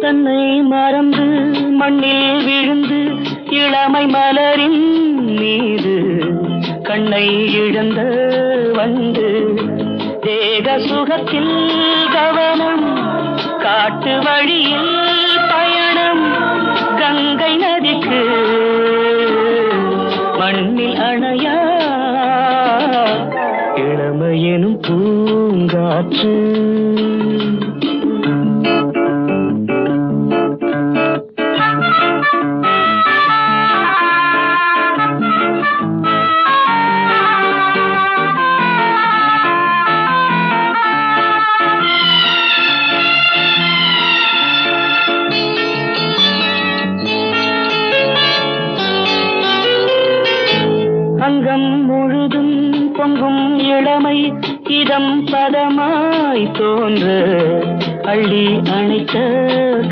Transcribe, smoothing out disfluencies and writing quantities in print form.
தன்னை மறந்து மண்ணில் விழுந்து இளமை மலரின் மீது கண்ணை இழந்த வந்து தேக சுகத்தில் கவனம் காட்டு வழியில் பயணம் கங்கை நதிக்கு மண்ணில் அணையா இளமையெனும் பூங்காற்று அங்கம் முழுதும் பொங்கும் இளமை இதம் பதமாய் தோன்ற அள்ளி அணைத்த